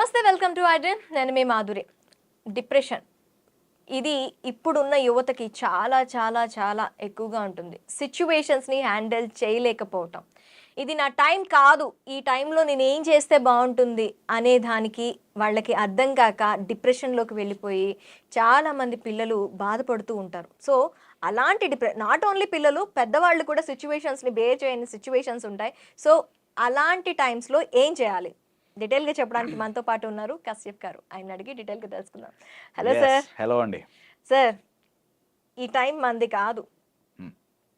నమస్తే, welcome to iDream. నేను మీ Madhuri. Depression ఇది ఇప్పుడున్న యువతకి చాలా చాలా చాలా ఎక్కువగా ఉంటుంది. సిచ్యువేషన్స్ని హ్యాండిల్ చేయలేకపోవటం, ఇది నా టైం కాదు, ఈ టైంలో నేను ఏం చేస్తే బాగుంటుంది అనే దానికి వాళ్ళకి అర్థం కాక డిప్రెషన్లోకి వెళ్ళిపోయి చాలామంది పిల్లలు బాధపడుతూ ఉంటారు. సో అలాంటి నాట్ ఓన్లీ పిల్లలు, పెద్దవాళ్ళు కూడా సిచ్యువేషన్స్ని బేర్ చేయని సిచ్యువేషన్స్ ఉంటాయి. సో అలాంటి టైమ్స్లో ఏం చేయాలి, డీటెయిల్గా చెప్పడానికి మనతో పాటు ఉన్నారు కశ్యప్ గారు. ఆయన అడిగి డీటెయిల్గా తెలుసుకుందాం. Hello sir. హలో అండి. సార్, ఈ టైం మంది కాదు,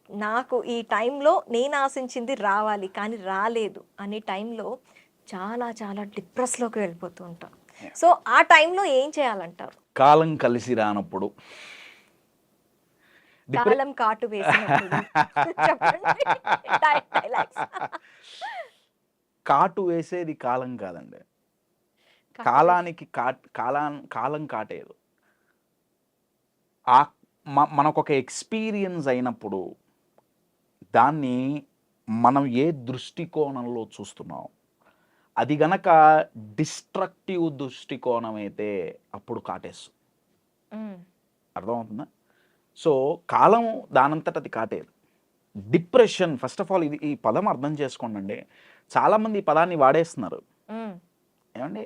నాకు ఈ టైంలో నేను ఆశించింది రావాలి కానీ రాలేదు అనే టైంలో చాలా చాలా డిప్రెస్లోకి వెళ్ళిపోతూ ఉంటాం. సో ఆ టైంలో ఏం చేయాలంటారు? కాలం కలిసి రానప్పుడు, కాలం కాటు వేసినప్పుడు చెప్పండి. డైలాగ్స్. కాటు వేసేది కాలం కాదండి, కాలానికి కాలం కాటేదు. మనకొక ఎక్స్పీరియన్స్ అయినప్పుడు దాన్ని మనం ఏ దృష్టికోణంలో చూస్తున్నాం, అది గనక డిస్ట్రక్టివ్ దృష్టికోణం అయితే అప్పుడు కాటేస్తుంది. అర్థమవుతుందా? సో కాలం దానంతట అది కాటేది. డిప్రెషన్, ఫస్ట్ ఆఫ్ ఆల్ ఈ పదం అర్థం చేసుకోండి. చాలామంది ఈ పదాన్ని వాడేస్తున్నారు. ఏమండి,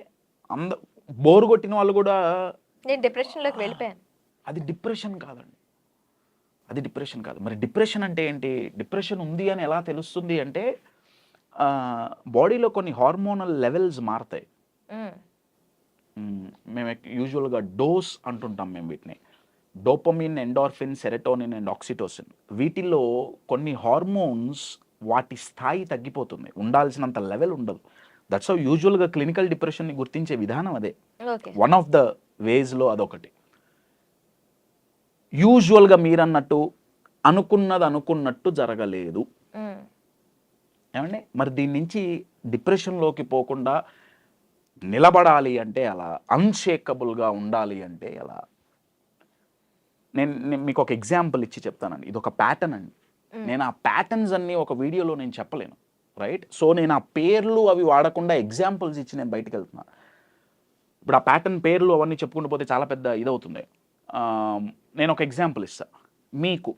బోరు కొట్టిన వాళ్ళు కూడా నేను డిప్రెషన్లోకి వెళ్ళిపోయాను, అది డిప్రెషన్ కాదండి, అది డిప్రెషన్ కాదు. మరి డిప్రెషన్ అంటే ఏంటి? డిప్రెషన్ ఉంది అని ఎలా తెలుస్తుంది అంటే బాడీలో కొన్ని హార్మోనల్ లెవెల్స్ మారుతాయి. మేము యూజువల్గా డోస్ అంటుంటాం మేము వీటిని. Dopamine, endorphin, serotonin and oxytocin. వీటిల్లో కొన్ని హార్మోన్స్ వాటి స్థాయి తగ్గిపోతుంది, ఉండాల్సినంత లెవెల్ ఉండదు. దట్స్ హౌ యూజువల్గా క్లినికల్ డిప్రెషన్ని గుర్తించే విధానం అదే. వన్ ఆఫ్ ద వేస్లో అదొకటి. యూజువల్గా మీరన్నట్టు అనుకున్నది అనుకున్నట్టు జరగలేదు ఏమండి. మరి దీని నుంచి డిప్రెషన్లోకి పోకుండా నిలబడాలి అంటే అలా, అన్షేకబుల్గా ఉండాలి అంటే అలా, నేను మీకు ఒక ఎగ్జాంపుల్ ఇచ్చి చెప్తానండి. ఇది ఒక ప్యాటర్న్ అండి. నేను ఆ ప్యాటర్న్స్ అన్నీ ఒక వీడియోలో నేను చెప్పలేను, రైట్? సో నేను ఆ పేర్లు అవి వాడకుండా ఎగ్జాంపుల్స్ ఇచ్చి నేను బయటకు వెళ్తున్నా. ఇప్పుడు ఆ ప్యాటర్న్ పేర్లు అవన్నీ చెప్పుకుంటూ పోతే చాలా పెద్ద ఇదవుతుంది. నేను ఒక ఎగ్జాంపుల్ ఇస్తా మీకు.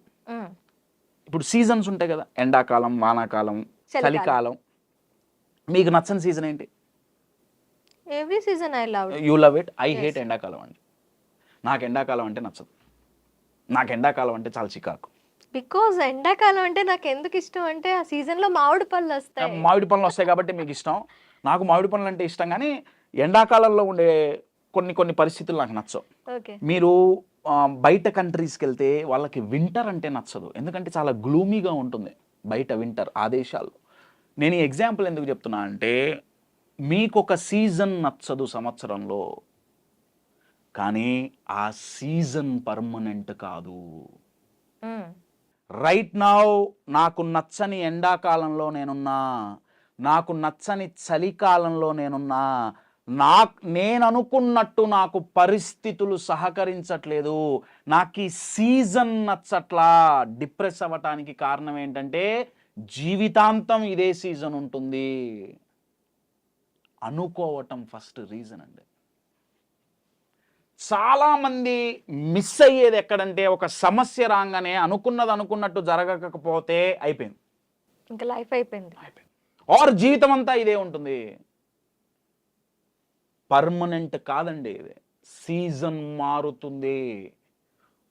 ఇప్పుడు సీజన్స్ ఉంటాయి కదా, ఎండాకాలం, వానాకాలం, చలికాలం. మీకు నచ్చని సీజన్ ఏంటి? Every season I love. You love it. I hate ఎండాకాలం అండి. నాకు ఎండాకాలం అంటే నచ్చదు. నాకు ఎండాకాలం అంటే చాలా చికాకు. బికాజ్ ఎండాకాలం అంటే నాకు ఎందుకు ఇష్టం అంటే ఆ సీజన్లో మామిడి పళ్ళు వస్తాయి. మామిడి పళ్ళు వస్తాయి కాబట్టి మీకు ఇష్టం. నాకు మామిడి పళ్ళు అంటే ఇష్టం, కానీ ఎండాకాలంలో ఉండే కొన్ని పరిస్థితులు నాకు నచ్చవు. మీరు బయట కంట్రీస్కి వెళ్తే వాళ్ళకి వింటర్ అంటే నచ్చదు, ఎందుకంటే చాలా గ్లూమీగా ఉంటుంది బయట వింటర్ ఆ దేశాల్లో. నేను ఈ ఎగ్జాంపుల్ ఎందుకు చెప్తున్నా అంటే, మీకు ఒక సీజన్ నచ్చదు సంవత్సరంలో, కానీ ఆ సీజన్ పర్మనెంట్ కాదు. రైట్ నౌ నాకు నచ్చని ఎండాకాలంలో నేనున్నా, నాకు నచ్చని చలికాలంలో నేనున్నా, నేను అనుకున్నట్టు నాకు పరిస్థితులు సహకరించట్లేదు, నాకు ఈ సీజన్ నచ్చట్లా. డిప్రెస్ అవ్వటానికి కారణం ఏంటంటే జీవితాంతం ఇదే సీజన్ ఉంటుంది అనుకోవటం ఫస్ట్ రీజన్ అండి. చాలామంది మిస్ అయ్యేది ఎక్కడంటే, ఒక సమస్య రాగానే అనుకున్నది అనుకున్నట్టు జరగకపోతే అయిపోయింది, ఇంకా లైఫ్ అయిపోయింది. ఆర్ జీవితం అంతా ఇదే ఉంటుంది. పర్మనెంట్ కాదండి ఇది, సీజన్ మారుతుంది.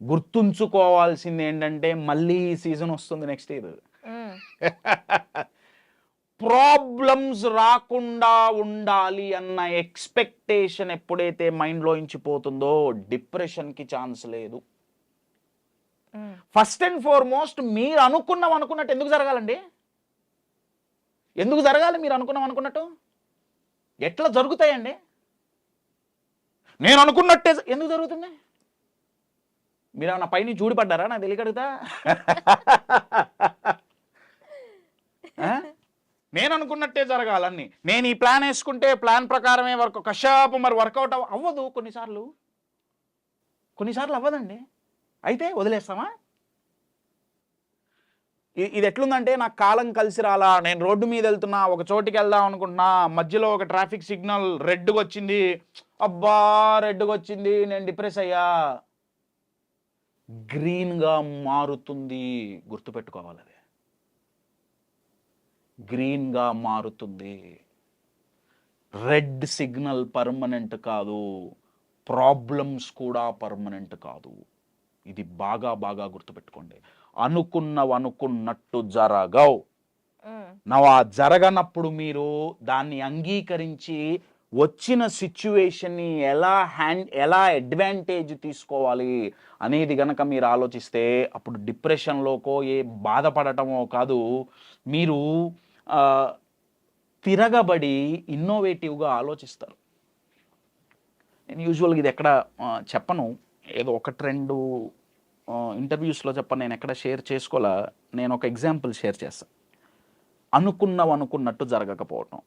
గుర్తుంచుకోవాల్సింది ఏంటంటే, మళ్ళీ ఈ సీజన్ వస్తుంది నెక్స్ట్ ఇయర్. ప్రాబ్లమ్స్ రాకుండా ఉండాలి అన్న ఎక్స్పెక్టేషన్ ఎప్పుడైతే మైండ్లో ఇంచిపోతుందో డిప్రెషన్కి ఛాన్స్ లేదు. ఫస్ట్ అండ్ ఫార్మోస్ట్ మీరు అనుకున్నట్టు ఎందుకు జరగాలండి? ఎందుకు జరగాలి? మీరు అనుకున్నట్టు ఎట్లా జరుగుతాయండి? నేను అనుకున్నట్టే ఎందుకు జరుగుతుంది? మీరేమన్నా పైన చూడిపడ్డారా? నాకు తెలియకడుగుతా. నేను అనుకున్నట్టే జరగాలని, నేను ఈ ప్లాన్ వేసుకుంటే ప్లాన్ ప్రకారమే కశాపు మరి వర్కౌట్ అవ్వదు. కొన్నిసార్లు అవ్వదండి. అయితే వదిలేస్తామా? ఇది ఎట్లుందంటే నాకు కాలం కలిసి రాలా, నేను రోడ్డు మీద వెళ్తున్నా, ఒక చోటికి వెళ్దాం అనుకుంటున్నా, మధ్యలో ఒక ట్రాఫిక్ సిగ్నల్ రెడ్గా వచ్చింది, అబ్బా రెడ్గా వచ్చింది, నేను డిప్రెస్ అయ్యా. గ్రీన్గా మారుతుంది, గుర్తుపెట్టుకోవాలి. అది గ్రీన్గా మారుతుంది. రెడ్ సిగ్నల్ పర్మనెంట్ కాదు, ప్రాబ్లమ్స్ కూడా పర్మనెంట్ కాదు. ఇది బాగా బాగా గుర్తుపెట్టుకోండి. అనుకున్నట్టు జరగవు. ఆ జరగనప్పుడు మీరు దాన్ని అంగీకరించి వచ్చిన సిచ్యువేషన్ని ఎలా అడ్వాంటేజ్ తీసుకోవాలి అనేది గనక మీరు ఆలోచిస్తే అప్పుడు డిప్రెషన్లోకో బాధపడటమో కాదు, మీరు తిరగబడి ఇన్నోవేటివ్గా ఆలోచిస్తారు. నేను యూజువల్గా ఇది ఎక్కడ చెప్పను, ఏదో ఒకటి రెండు ఇంటర్వ్యూస్లో చెప్పను, నేను ఎక్కడ షేర్ చేసుకోవాలా. నేను ఒక ఎగ్జాంపుల్ షేర్ చేస్తాను. అనుకున్నట్టు జరగకపోవటం,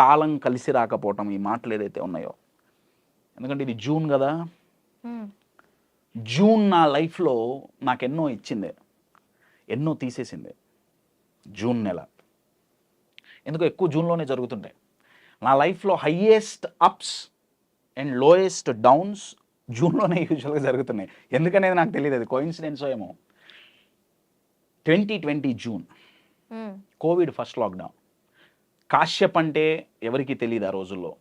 కాలం కలిసి రాకపోవటం, ఈ మాటలు ఏదైతే ఉన్నాయో, ఎందుకంటే ఇది జూన్ కదా, జూన్ నా లైఫ్లో నాకు ఎన్నో ఇచ్చింది, ఎన్నో తీసేసింది. జూన్ నెల ఎందుకో ఎక్కువ జూన్లోనే జరుగుతుంటాయి. నా లైఫ్లో highest ups and lowest downs జూన్లోనే యూజువల్గా జరుగుతున్నాయి. ఎందుకనేది నాకు తెలియదు, అది కోయిన్సిడెన్సో ఏమో. 2020 June, covid first lockdown. Kashyap అంటే ఎవరికి తెలియదు ఆ రోజుల్లో,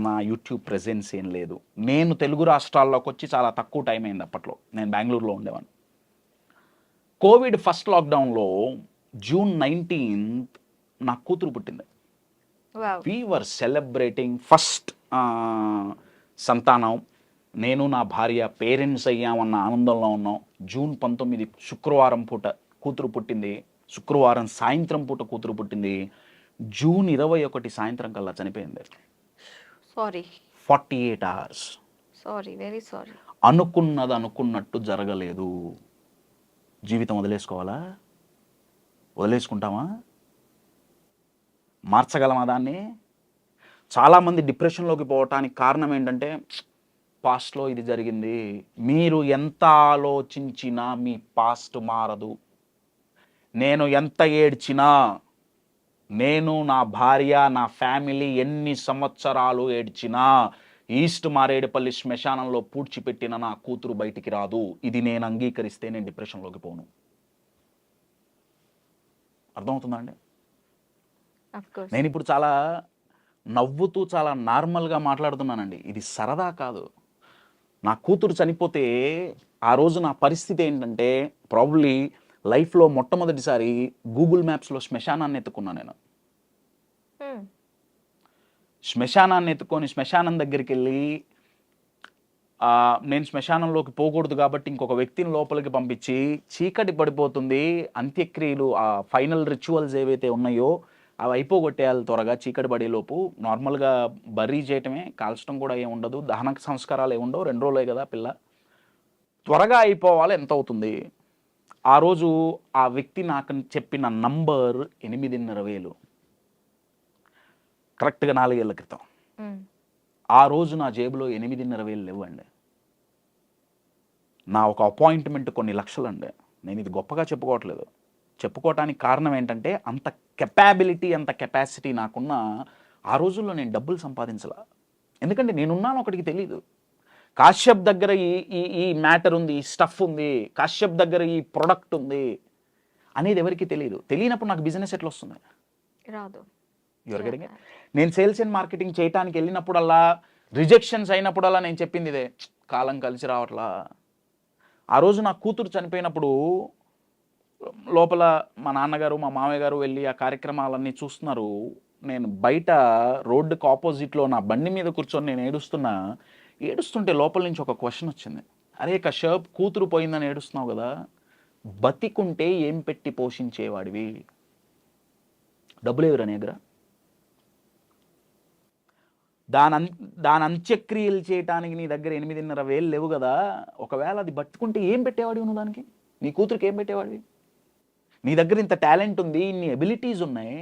నా యూట్యూబ్ ప్రెజెన్స్ ఏం లేదు. నేను తెలుగు రాష్ట్రాల్లోకి వచ్చి చాలా తక్కువ టైం అయింది అప్పట్లో, నేను బెంగళూరులో ఉండేవాడిని. కోవిడ్ ఫస్ట్ లాక్డౌన్లో జూన్ 19th నా కూతురు పుట్టింది. వీ వర్ సెలబ్రేటింగ్ ఫస్ట్ సంతానం. నేను నా భార్య పేరెంట్స్ అయ్యామన్న ఆనందంలో ఉన్నాం. జూన్ 19 శుక్రవారం పూట కూతురు పుట్టింది, శుక్రవారం సాయంత్రం పూట కూతురు పుట్టింది. జూన్ 21 సాయంత్రం కల్లా చనిపోయింది. 48 hours. Very sorry. అనుకున్నట్టు జరగలేదు. జీవితం వదిలేసుకోవాలా? వదిలేసుకుంటామా? మార్చగలమా దాన్ని? చాలామంది డిప్రెషన్లోకి పోవటానికి కారణం ఏంటంటే, పాస్ట్లో ఇది జరిగింది. మీరు ఎంత ఆలోచించినా మీ పాస్ట్ మారదు. నేను ఎంత ఏడ్చినా, నేను, నా భార్య, నా ఫ్యామిలీ ఎన్ని సంవత్సరాలు ఏడ్చినా, ఈస్ట్ మారేడుపల్లి శ్మశానంలో పూడ్చిపెట్టిన నా కూతురు బయటికి రాదు. ఇది నేను అంగీకరిస్తే నేను డిప్రెషన్లోకి పోను. అర్థమవుతుందా అండి? నేను ఇప్పుడు చాలా నవ్వుతూ చాలా నార్మల్గా మాట్లాడుతున్నానండి, ఇది సరదా కాదు. నా కూతురు చనిపోతే ఆ రోజు నా పరిస్థితి ఏంటంటే, ప్రాబబ్లీ లైఫ్లో మొట్టమొదటిసారి గూగుల్ మ్యాప్స్లో శ్మశానాన్ని ఎత్తుకున్నాను నేను. శ్మశానాన్ని ఎత్తుకొని శ్మశానం దగ్గరికి వెళ్ళి, నేను శ్మశానంలోకి పోకూడదు కాబట్టి ఇంకొక వ్యక్తిని లోపలికి పంపించి, చీకటి పడిపోతుంది, అంత్యక్రియలు ఆ ఫైనల్ రిచువల్స్ ఏవైతే ఉన్నాయో అవి అయిపోగొట్టేయాలి త్వరగా, చీకటి పడేలోపు. నార్మల్గా బర్రీ చేయటమే, కాల్చడం కూడా ఏమి ఉండదు, దహన సంస్కారాలు ఏమి ఉండవు, 2 రోజులే కదా పిల్ల, త్వరగా అయిపోవాలి, ఎంత అవుతుంది? ఆ రోజు ఆ వ్యక్తి నాకు చెప్పిన నంబర్ 8,500,000, కరెక్ట్గా 4 ఏళ్ల క్రితం. ఆ రోజు నా జేబులో 8,500,000 లేవండి. నా ఒక అపాయింట్మెంట్ కొన్ని లక్షలండి. నేను ఇది గొప్పగా చెప్పుకోవట్లేదు, చెప్పుకోవటానికి కారణం ఏంటంటే, అంత కెపాబిలిటీ, అంత కెపాసిటీ నాకున్న ఆ రోజుల్లో నేను డబ్బులు సంపాదించలా. ఎందుకంటే నేనున్నాను ఒకటికి తెలీదు. కాశ్యప్ దగ్గర ఈ మ్యాటర్ ఉంది, ఈ స్టఫ్ ఉంది, కాశ్యప్ దగ్గర ఈ ప్రొడక్ట్ ఉంది అనేది ఎవరికి తెలియదు. తెలియనప్పుడు నాకు బిజినెస్ ఎట్లా వస్తుంది? రాదు. Your getting it? నేను సేల్స్ అండ్ మార్కెటింగ్ చేయడానికి వెళ్ళినప్పుడల్లా, రిజెక్షన్స్ అయినప్పుడల్లా నేను చెప్పింది ఇదే, కాలం కలిసి రావట్లా. ఆ రోజు నా కూతురు చనిపోయినప్పుడు లోపల మా నాన్నగారు, మా మామయ్య గారు వెళ్ళి ఆ కార్యక్రమాలన్నీ చూస్తున్నారు. నేను బయట రోడ్డుకు ఆపోజిట్లో నా బండి మీద కూర్చొని నేను ఏడుస్తుంటే లోపల నుంచి ఒక క్వశ్చన్ వచ్చింది. అరే కశ్యప్, కూతురు పోయిందని ఏడుస్తున్నావు కదా, బతికుంటే ఏం పెట్టి పోషించేవాడివి? డబ్బులు ఎవరు నీ దగ్గర? దాని అంత్యక్రియలు చేయటానికి నీ దగ్గర 8,500,000 లేవు కదా, ఒకవేళ అది బతుకుంటే ఏం పెట్టేవాడివి నువ్వు దానికి? నీ కూతురికి ఏం పెట్టేవాడివి? నీ దగ్గర ఇంత టాలెంట్ ఉంది, ఇన్ని ఎబిలిటీస్ ఉన్నాయి,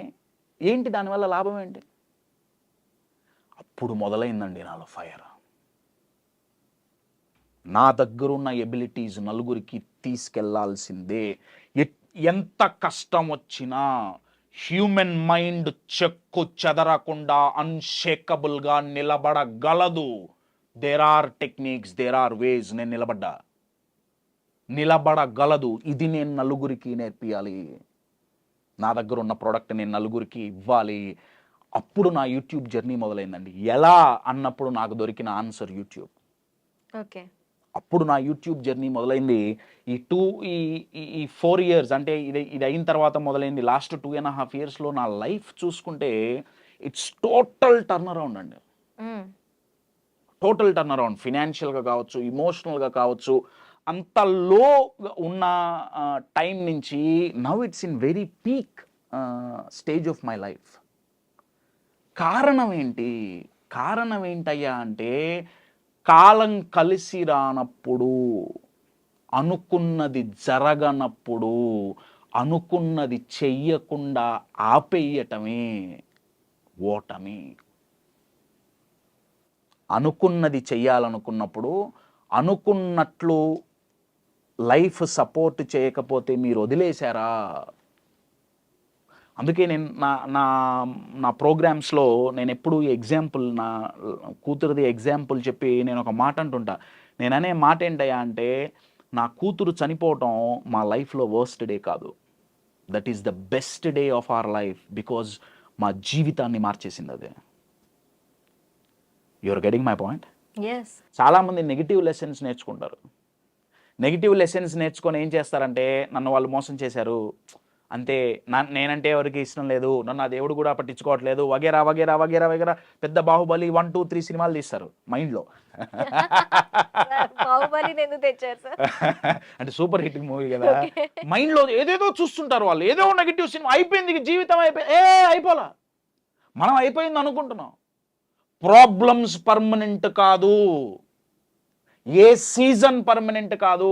ఏంటి దానివల్ల లాభం ఏంటి? అప్పుడు మొదలైందండి నాలో ఫైర్. నా దగ్గరున్న ఎబిలిటీస్ నలుగురికి తీసుకెళ్లాల్సిందే. ఎంత కష్టం వచ్చినా హ్యూమన్ మైండ్ చెక్కు చెదరకుండా అన్షేకబుల్గా నిలబడగలదు. There are techniques, there are ways. నేను నిలబడగలదు. ఇది నేను నలుగురికి నేర్పియాలి. నా దగ్గర ఉన్న ప్రోడక్ట్ నేను నలుగురికి ఇవ్వాలి. అప్పుడు నా యూట్యూబ్ జర్నీ మొదలైందండి. ఎలా అన్నప్పుడు నాకు దొరికిన ఆన్సర్ యూట్యూబ్. ఓకే. అప్పుడు నా యూట్యూబ్ జర్నీ మొదలైంది. ఈ 4 years అంటే ఇది అయిన తర్వాత మొదలైంది. లాస్ట్ 2.5 yearsలో నా లైఫ్ చూసుకుంటే ఇట్స్ టోటల్ టర్న్ అరౌండ్ అండి. Total turn around. ఫినాన్షియల్గా కావచ్చు, ఇమోషనల్గా కావచ్చు. అంత లో ఉన్న టైం నుంచి now it's in very peak stage of my life. కారణం ఏంటయ్యా అంటే, కాలం కలిసి రానప్పుడు, అనుకున్నది జరగనప్పుడు, అనుకున్నది చెయ్యకుండా ఆపేయటమే ఓటమి. అనుకున్నది చెయ్యాలనుకున్నప్పుడు, అనుకున్నట్లు లైఫ్ సపోర్ట్ చేయకపోతే మీరు వదిలేశారా? అందుకే నేను నా ప్రోగ్రామ్స్లో నేను ఎప్పుడు ఎగ్జాంపుల్, నా కూతురుది ఎగ్జాంపుల్ చెప్పి నేను ఒక మాట అంటుంటా. నేను అనే మాట ఏంటయ్యా అంటే, నా కూతురు చనిపోవటం మా లైఫ్లో వర్స్ట్ డే కాదు. That is the best day of our life. Because మా జీవితాన్ని మార్చేసింది అదే. You are getting my point? చాలామంది నెగిటివ్ లెసన్స్ నేర్చుకుంటారు. నెగిటివ్ లెసన్స్ నేర్చుకొని ఏం చేస్తారంటే, నన్ను వాళ్ళు మోసం చేశారు, అంతే, నేనంటే ఎవరికి ఇష్టం లేదు, నన్ను ఆ దేవుడు కూడా పట్టించుకోవట్లేదు, వగేరా వగేరా వగేరా వగేరా. పెద్ద బాహుబలి 1, 2, 3 సినిమాలు తీస్తారు మైండ్లో. అంటే సూపర్ హిట్ మూవీ కదా. మైండ్లో ఏదేదో చూస్తుంటారు వాళ్ళు. ఏదో నెగిటివ్ సినిమా అయిపోయింది, జీవితం అయిపోలా. మనం అయిపోయింది అనుకుంటున్నాం. ప్రాబ్లమ్స్ పర్మనెంట్ కాదు. ఏ సీజన్ పర్మనెంట్ కాదు.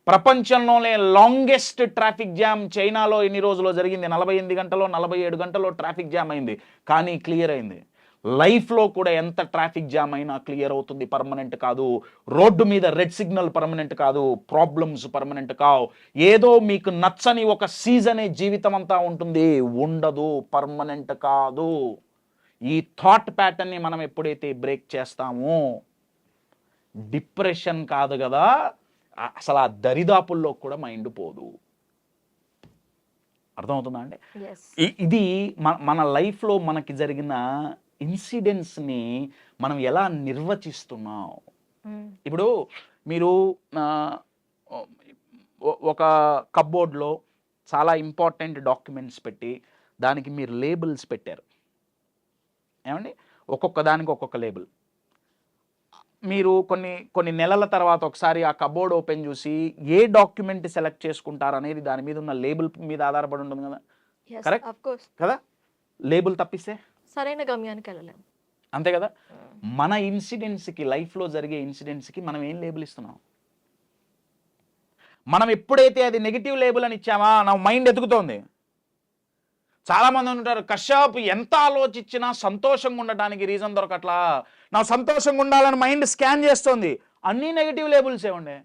ప్రపంచంలోనే లాంగెస్ట్ ట్రాఫిక్ జామ్ చైనాలో ఎన్ని రోజుల్లో జరిగింది? 48 గంటలో 47 గంటలో ట్రాఫిక్ జామ్ అయింది, కానీ క్లియర్ అయింది. లైఫ్లో కూడా ఎంత ట్రాఫిక్ జామ్ అయినా క్లియర్ అవుతుంది, పర్మనెంట్ కాదు. రోడ్డు మీద రెడ్ సిగ్నల్ పర్మనెంట్ కాదు, ప్రాబ్లమ్స్ పర్మనెంట్ కావు. ఏదో మీకు నచ్చని ఒక సీజనే జీవితం అంతా ఉంటుంది, ఉండదు, పర్మనెంట్ కాదు. ఈ థాట్ ప్యాటర్న్ని మనం ఎప్పుడైతే బ్రేక్ చేస్తామో, డిప్రెషన్ కాదు కదా, అసలు ఆ దరిదాపుల్లో కూడా మైండ్ పోదు. అర్థమవుతుందా అండి? ఇది మన లైఫ్లో మనకి జరిగిన ఇన్సిడెంట్స్ని మనం ఎలా నిర్వచిస్తున్నాం. ఇప్పుడు మీరు ఒక కప్బోర్డ్లో చాలా ఇంపార్టెంట్ డాక్యుమెంట్స్ పెట్టి దానికి మీరు లేబుల్స్ పెట్టారు. ఏమండి? ఒక్కొక్క దానికి ఒక్కొక్క లేబుల్. మీరు కొన్ని నెలల తర్వాత ఒకసారి ఆ కబోర్డ్ ఓపెన్ చూసి ఏ డాక్యుమెంట్ సెలెక్ట్ చేసుకుంటారు అనేది దాని మీద ఉన్న లేబుల్ మీద ఆధారపడి ఉంటుంది కదా. కరెక్ట్ కదా? లేబుల్ తప్పిస్తే సరైన గమ్యానికి వెళ్ళలేము. అంతే కదా. మన ఇన్సిడెంట్స్కి, లైఫ్లో జరిగే ఇన్సిడెంట్స్కి మనం ఏం లేబుల్ ఇస్తున్నాం? మనం ఎప్పుడైతే అది నెగిటివ్ లేబుల్ అని ఇచ్చామా, నా మైండ్ ఎదుగుతోంది. చాలామంది ఉంటారు, కశ్యప్ ఎంత ఆలోచించినా సంతోషంగా ఉండటానికి రీజన్ దొరకట్లా, నా సంతోషంగా ఉండాలని మైండ్ స్కాన్ చేస్తుంది. అన్నీ నెగిటివ్ లేబుల్సే ఉండే.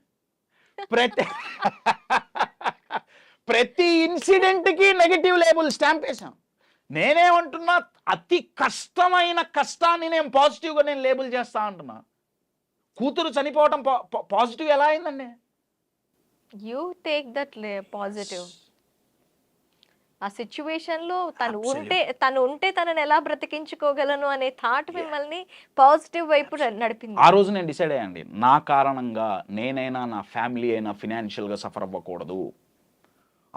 ప్రతి ఇన్సిడెంట్కి నెగిటివ్ లేబుల్ స్టాంప్ వేసాం. నేనేమంటున్నా, అతి కష్టమైన కష్టాన్ని నేను పాజిటివ్గా నేను లేబుల్ చేస్తా అంటున్నా. కూతురు చనిపోవటం పాజిటివ్ ఎలా అయిందండి? You take that positive. ఆ సిచ్యువేషన్లో తను ఉంటే తనని ఎలా బ్రతికించుకోగలను అనే థాట్ మిమ్మల్ని పాజిటివ్ వైపు నడిపింది. ఆ రోజు నేను డిసైడ్ అయ్యండి, నా కారణంగా నేనైనా, నా ఫ్యామిలీ అయినా ఫినాన్షియల్గా సఫర్ అవ్వకూడదు.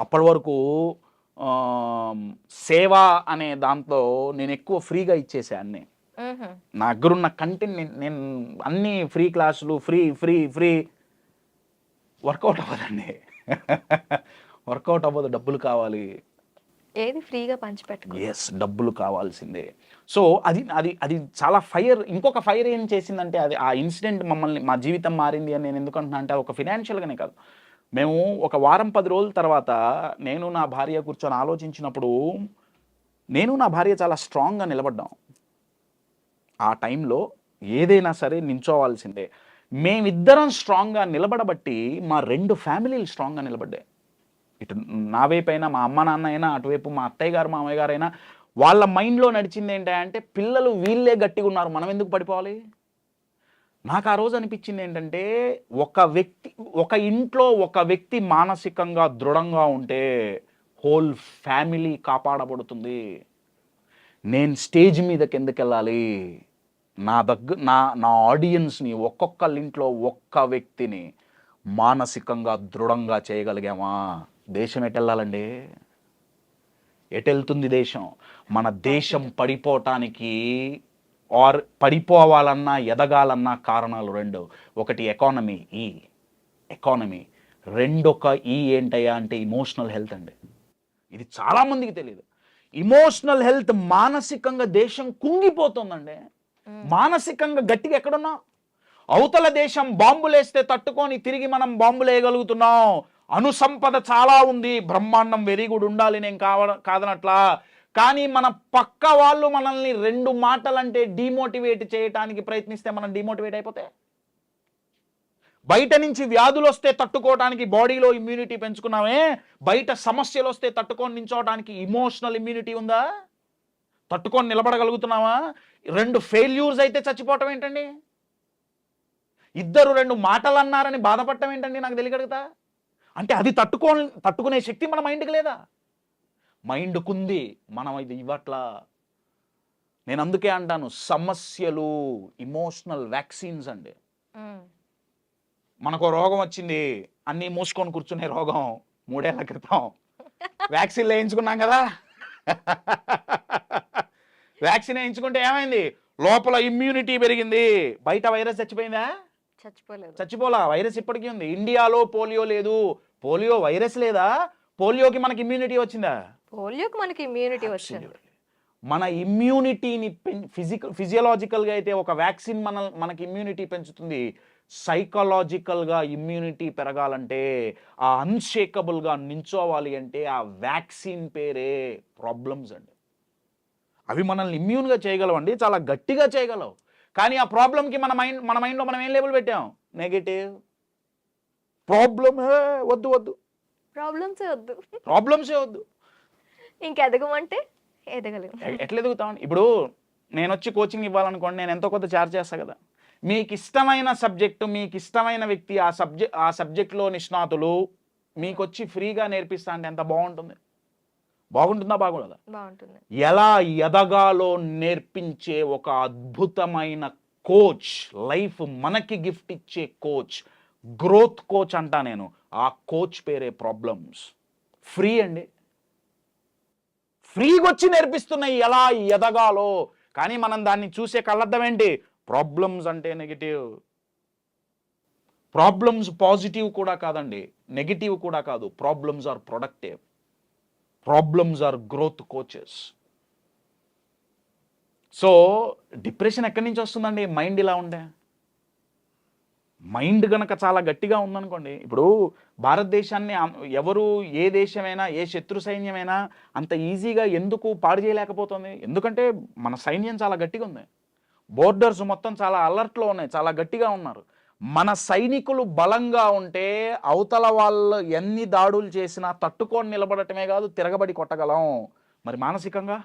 అప్పటి వరకు సేవ అనే దాంట్లో నేను ఎక్కువ ఫ్రీగా ఇచ్చేసాన్ని. నా దగ్గరున్న కంటెంట్ నేను అన్ని ఫ్రీ క్లాసులు, ఫ్రీ ఫ్రీ ఫ్రీ వర్కౌట్ అవ్వదండి. వర్కౌట్ అవ్వదు, డబ్బులు కావాలి. ఏది ఫ్రీగా పంచిపెట్టుకో. ఎస్, డబ్బులు కావాల్సిందే. సో అది అది అది చాలా ఫైర్. ఇంకొక ఫైర్ ఏం చేసిందంటే, అది ఆ ఇన్సిడెంట్ మా జీవితం మారింది అని నేను ఎందుకంటున్నా అంటే, ఒక ఫినాన్షియల్గానే కాదు. మేము ఒక వారం 10 రోజుల తర్వాత నేను నా భార్య కూర్చొని ఆలోచించినప్పుడు, నేను నా భార్య చాలా స్ట్రాంగ్గా నిలబడ్డాం. ఆ టైంలో ఏదైనా సరే నించోవాల్సిందే. మేమిద్దరం స్ట్రాంగ్గా నిలబడబట్టి మా 2 ఫ్యామిలీలు స్ట్రాంగ్గా నిలబడ్డాయి. ఇటు నా వైపు అయినా, మా అమ్మ నాన్న అయినా, అటువైపు మా అత్తయ్య గారు మామయ్య గారు అయినా, వాళ్ళ మైండ్లో నడిచింది ఏంటంటే పిల్లలు వీళ్ళే గట్టిగా ఉన్నారు, మనం ఎందుకు పడిపోవాలి. నాకు ఆ రోజు అనిపించింది ఏంటంటే ఒక ఇంట్లో ఒక వ్యక్తి మానసికంగా దృఢంగా ఉంటే హోల్ ఫ్యామిలీ కాపాడబడుతుంది. నేను స్టేజ్ మీదకి ఎందుకు వెళ్ళాలి, నా ఆడియన్స్ని ఒక్కొక్కళ్ళ ఇంట్లో ఒక్క వ్యక్తిని మానసికంగా దృఢంగా చేయగలిగామా, దేశం ఎటెళ్ళాలండి, ఎటెళ్తుంది దేశం. మన దేశం పడిపోవటానికి పడిపోవాలన్నా ఎదగాలన్నా కారణాలు రెండు. ఒకటి ఎకానమీ, రెండొక ఏంటయ్యా అంటే ఇమోషనల్ హెల్త్ అండి. ఇది చాలామందికి తెలియదు. ఇమోషనల్ హెల్త్, మానసికంగా దేశం కుంగిపోతుందండి. మానసికంగా గట్టిగా ఎక్కడున్నా, అవతల దేశం బాంబులేస్తే తట్టుకొని తిరిగి మనం బాంబులేయగలుగుతున్నాం. అనుసంపద చాలా ఉంది, బ్రహ్మాండం వెరీ గుడ్, ఉండాలి, నేను కాదనట్లా. కానీ మన పక్క వాళ్ళు మనల్ని 2 మాటలంటే డిమోటివేట్ చేయడానికి ప్రయత్నిస్తే మనం డిమోటివేట్ అయిపోతే, బయట నుంచి వ్యాధులు వస్తే తట్టుకోవడానికి బాడీలో ఇమ్యూనిటీ పెంచుకున్నామే, బయట సమస్యలు వస్తే తట్టుకొని నించోవడానికి ఇమోషనల్ ఇమ్యూనిటీ ఉందా, తట్టుకొని నిలబడగలుగుతున్నావా. 2 ఫెయిల్యూర్స్ అయితే చచ్చిపోవటం ఏంటండి, ఇద్దరు 2 మాటలు అన్నారని బాధపడటం ఏంటండి, నాకు తెలియగలుగుతా. అంటే అది తట్టుకునే శక్తి మన మైండ్కి లేదా, మైండ్కుంది, మనం ఇది ఇవ్వట్లా. నేను అందుకే అంటాను, సమస్యలు ఇమోషనల్ వ్యాక్సిన్స్ అండి. మనకు రోగం వచ్చింది, అన్నీ మూసుకొని కూర్చునే రోగం 3 ఏళ్ల క్రితం వ్యాక్సిన్ వేయించుకున్నాం కదా. వ్యాక్సిన్ వేయించుకుంటే ఏమైంది, లోపల ఇమ్యూనిటీ పెరిగింది, బయట వైరస్ చచ్చిపోయిందా, చచ్చిపోలా, వైరస్ ఇప్పటికీ ఉంది. ఇండియాలో పోలియో లేదు, పోలియో వైరస్ లేదా, పోలియోకి మనకి ఇమ్యూనిటీ వచ్చిందా, పోలియోకి మనకి ఇమ్యూనిటీ వచ్చింది. మన ఇమ్యూనిటీని ఫిజియలాజికల్గా అయితే ఒక వ్యాక్సిన్ మనకి ఇమ్యూనిటీ పెంచుతుంది. సైకలాజికల్గా ఇమ్యూనిటీ పెరగాలంటే, ఆ అన్షేకబుల్గా నించోవాలి అంటే ఆ వ్యాక్సిన్ పేరే ప్రాబ్లమ్స్ అండి. అవి మనల్ని ఇమ్యూన్గా చేయగలవండి, చాలా గట్టిగా చేయగలవు. కానీ ఆ ప్రాబ్లంకి మన మైండ్లో మనం ఏం లేబుల్ పెట్టాం, నెగటివ్. వద్దు ప్రాబ్లమ్సే వద్దు. ఇంకెదగమంటే ఎదగలేము. ఎట్లా ఎదుగుతామండి. ఇప్పుడు నేను వచ్చి కోచింగ్ ఇవ్వాలనుకోండి, నేను ఎంతో కొంత ఛార్జ్ చేస్తా కదా. మీకు ఇష్టమైన సబ్జెక్టు, మీకు ఇష్టమైన వ్యక్తి, ఆ సబ్జెక్ట్లో నిష్ణాతులు మీకు వచ్చి ఫ్రీగా నేర్పిస్తా అంటే ఎంత బాగుంటుందా, బాగుండదా, బాగుంటుంది. ఎలా ఎదగాలో నేర్పించే ఒక అద్భుతమైన కోచ్, లైఫ్ మనకి గిఫ్ట్ ఇచ్చే కోచ్, గ్రోత్ కోచ్ అంటా నేను. ఆ కోచ్ పేరే ప్రాబ్లమ్స్. ఫ్రీ అండి, ఫ్రీగా వచ్చి నేర్పిస్తున్నాయి ఎలా ఎదగాలో. కానీ మనం దాన్ని చూసే కళ్ళర్థం ఏంటి, ప్రాబ్లమ్స్ అంటే నెగిటివ్. ప్రాబ్లమ్స్ పాజిటివ్ కూడా కాదండి, నెగిటివ్ కూడా కాదు. Problems are productive, problems are growth coaches. So depression ఎక్కడి నుంచి వస్తుందండి, మైండ్ ఇలా ఉండే. మైండ్ గనక చాలా గట్టిగా ఉందనుకోండి, ఇప్పుడు భారతదేశాన్ని ఎవరు, ఏ దేశమైనా, ఏ శత్రు సైన్యమైనా అంత ఈజీగా ఎందుకు పాడు చేయలేకపోతుంది, ఎందుకంటే మన సైన్యం చాలా గట్టిగా ఉంది. బోర్డర్స్ మొత్తం చాలా అలర్ట్లో ఉన్నాయి, చాలా గట్టిగా ఉన్నారు. మన సైనికులు బలంగా ఉంటే అవతల వాళ్ళు ఎన్ని దాడులు చేసినా తట్టుకొని నిలబడటమే కాదు, తిరగబడి కొట్టగలం. మరి మానసికంగా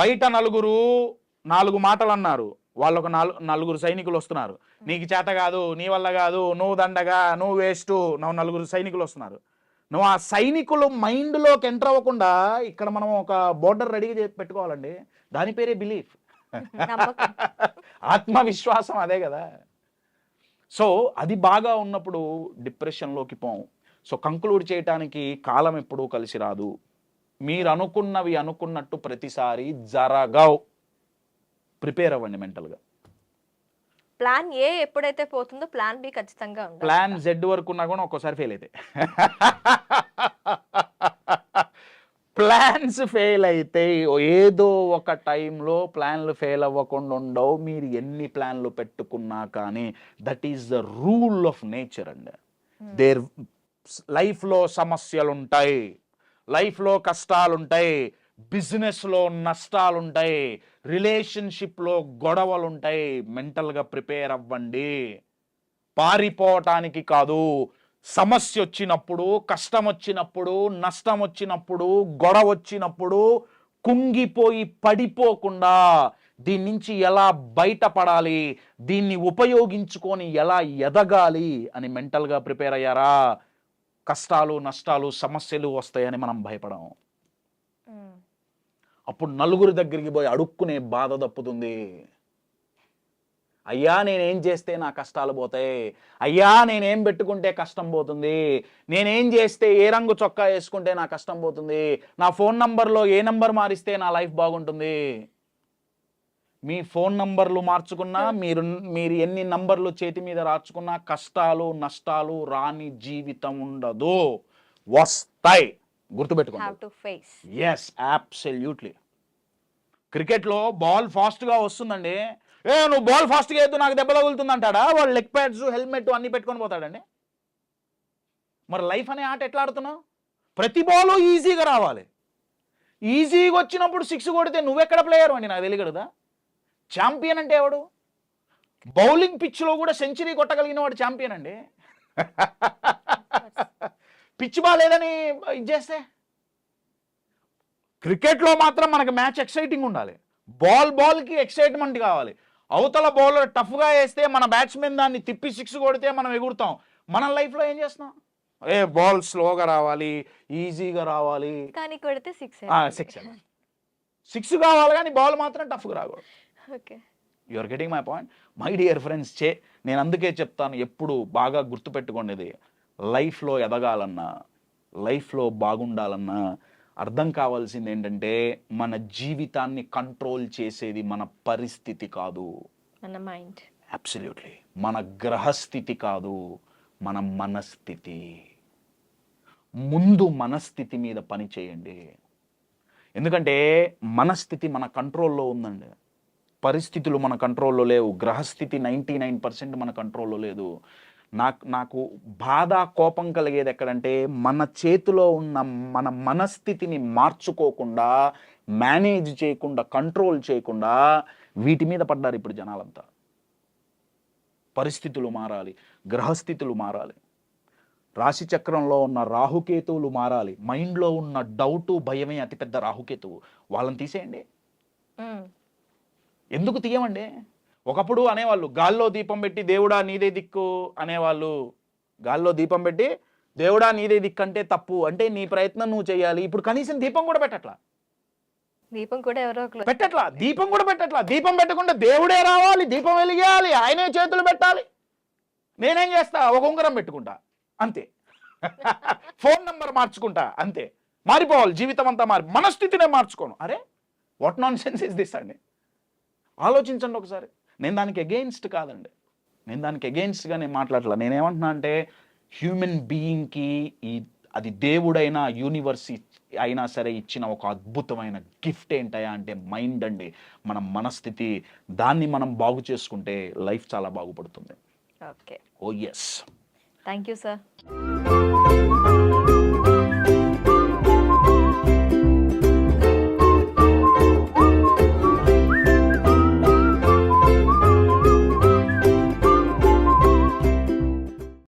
బయట 4 మాటలు అన్నారు, వాళ్ళు ఒక 4 సైనికులు వస్తున్నారు, నీకు చేత కాదు, నీ వల్ల కాదు, నువ్వు దండగా, నువ్వు వేస్ట్, నువ్వు 4 సైనికులు వస్తున్నారు. నువ్వు ఆ సైనికులు మైండ్లోకి ఎంటర్ అవ్వకుండా ఇక్కడ మనం ఒక బోర్డర్ రెడీగా పెట్టుకోవాలండి. దాని పేరే బిలీఫ్, ఆత్మవిశ్వాసం, అదే కదా. సో అది బాగా ఉన్నప్పుడు డిప్రెషన్లోకి పోం. సో కంక్లూడ్ చేయటానికి కాలం ఎప్పుడూ కలిసి రాదు. మీరు అనుకున్నవి అనుకున్నట్టు ప్రతిసారి జరగవు. ప్రిపేర్ అవ్వండి మెంటల్గా. ప్లాన్ ఏ ఎప్పుడైతే పోతుందో ప్లాన్ బి ఖచ్చితంగా ఉండాలి. ప్లాన్ జెడ్ వరకు ఉన్నా కూడా ఒక్కోసారి ఫెయిల్ అయితే, ప్లాన్స్ ఫెయిల్ అయితే ఏదో ఒక టైంలో ప్లాన్లు ఫెయిల్ అవ్వకుండా ఉండవు. మీరు ఎన్ని ప్లాన్లు పెట్టుకున్నా కానీ that is the rule of nature అండి. లైఫ్లో సమస్యలు ఉంటాయి, లైఫ్లో కష్టాలుంటాయి, బిజినెస్లో నష్టాలుంటాయి, రిలేషన్షిప్లో గొడవలుంటాయి. మెంటల్గా ప్రిపేర్ అవ్వండి, పారిపోవటానికి కాదు, సమస్య వచ్చినప్పుడు, కష్టం వచ్చినప్పుడు, నష్టం వచ్చినప్పుడు, గొడవ వచ్చినప్పుడు కుంగిపోయి పడిపోకుండా దీని నుంచి ఎలా బయటపడాలి, దీన్ని ఉపయోగించుకొని ఎలా ఎదగాలి అని మెంటల్గా ప్రిపేర్ అయ్యారా? కష్టాలు, నష్టాలు, సమస్యలు వస్తాయని మనం భయపడం. అప్పుడు నలుగురి దగ్గరికి పోయి అడుక్కునే బాధ తప్పుతుంది. అయ్యా నేనేం చేస్తే నా కష్టాలు పోతాయి, అయ్యా నేనేం పెట్టుకుంటే కష్టం పోతుంది, నేనేం చేస్తే ఏ రంగు చొక్కా వేసుకుంటే నా కష్టం పోతుంది, నా ఫోన్ నంబర్లో ఏ నంబర్ మారిస్తే నా లైఫ్ బాగుంటుంది. మీ ఫోన్ నంబర్లు మార్చుకున్నా, మీరు ఎన్ని నంబర్లు చేతి మీద రాచుకున్నా కష్టాలు నష్టాలు రాని జీవితం ఉండదు, వస్తాయి. గుర్తుపెట్టుకోండి. Yes, absolutely. క్రికెట్లో బాల్ ఫాస్ట్గా వస్తుందండి, నువ్వు బాల్ ఫాస్ట్గా వేద్దు నాకు దెబ్బ తగులుతుంది అంటాడా? వాడు లెగ్ ప్యాడ్స్, హెల్మెట్ అన్ని పెట్టుకొని పోతాడండి. మరి లైఫ్ అనే ఆట ఎట్లా ఆడుతున్నావు? ప్రతి బాల్ ఈజీగా రావాలి. ఈజీగా వచ్చినప్పుడు 6 కొడితే నువ్వెక్కడ ప్లేయర్ అండి నాకు తెలియదు కదా. ఛాంపియన్ అంటే ఎవడు? బౌలింగ్ పిచ్లో కూడా సెంచరీ కొట్టగలిగిన వాడు ఛాంపియన్ అండి. పిచ్ బాలేదని ఇది చేస్తే. క్రికెట్లో మాత్రం మనకి మ్యాచ్ ఎక్సైటింగ్ ఉండాలి, బాల్కి ఎక్సైట్మెంట్ కావాలి. అవతల బౌలర్ టఫ్గా వేస్తే మన బ్యాట్స్మెన్ దాన్ని తిప్పి 6 కొడితే మనం ఎగురుతాం. మన లైఫ్లో ఏం చేస్తున్నాం? బాల్ స్లోగా రావాలి, ఈజీగా రావాలి, కానీ కొడితే 6 కావాలి, కానీ బాల్ మాత్రం టఫ్గా రాకూడదు. Okay, you are getting my point my dear friends. నేను అందుకే చెప్తాను, ఎప్పుడు బాగా గుర్తుపెట్టుకోండి, లైఫ్లో ఎదగాలన్నా, లైఫ్లో బాగుండాలన్నా అర్థం కావాల్సింది ఏంటంటే మన జీవితాన్ని కంట్రోల్ చేసేది మన పరిస్థితి కాదు, మన మైండ్. అబ్సల్యూట్లీ. మన గ్రహస్థితి కాదు, మన మనస్థితి. ముందు మనస్థితి మీద పని చేయండి. ఎందుకంటే మనస్థితి మన కంట్రోల్లో ఉందండి, పరిస్థితులు మన కంట్రోల్లో లేవు. గ్రహస్థితి 99% మన కంట్రోల్లో లేదు. నాకు బాధ, కోపం కలిగేది ఎక్కడంటే మన చేతిలో ఉన్న మన మనస్థితిని మార్చుకోకుండా, మేనేజ్ చేయకుండా, కంట్రోల్ చేయకుండా వీటి మీద పడ్డారు ఇప్పుడు జనాలంతా. పరిస్థితులు మారాలి, గ్రహస్థితులు మారాలి, రాశి చక్రంలో ఉన్న రాహుకేతువులు మారాలి. మైండ్లో ఉన్న డౌటు, భయమే అతిపెద్ద రాహుకేతువు. వాళ్ళని తీసేయండి. ఎందుకు తీయమండి? ఒకప్పుడు అనేవాళ్ళు గాల్లో దీపం పెట్టి దేవుడా నీదే దిక్కు అనేవాళ్ళు. గాల్లో దీపం పెట్టి దేవుడా నీదే దిక్కు అంటే తప్పు, అంటే నీ ప్రయత్నం నువ్వు చేయాలి. ఇప్పుడు కనీసం దీపం కూడా పెట్టట్లా, దీపం కూడా ఎవరో పెట్టట్లా, దీపం కూడా పెట్టట్లా. దీపం పెట్టకుండా దేవుడే రావాలి, దీపం వెలిగేయాలి, ఆయనే చేతులు పెట్టాలి. నేనేం చేస్తా? ఒక ఉంగరం పెట్టుకుంటా అంతే, ఫోన్ నంబర్ మార్చుకుంటా అంతే. మారిపోవాలి జీవితం అంతా, మనస్థితినే మార్చుకోను. అరే what non sense is this అండి? ఆలోచించండి ఒకసారి. నేను దానికి అగెయిన్స్ట్ కాదండి, నేను దానికి అగెయిన్స్ట్గా నేను మాట్లాడలే. నేనేమంటున్నా అంటే హ్యూమన్ బీయింగ్కి అది దేవుడైనా యూనివర్స్ అయినా సరే ఇచ్చిన ఒక అద్భుతమైన గిఫ్ట్ ఏంటయా అంటే మైండ్ అండి, మన మనస్థితి. దాన్ని మనం బాగు చేసుకుంటే లైఫ్ చాలా బాగుపడుతుంది. ఓకే, ఓ ఎస్. Thank you sir.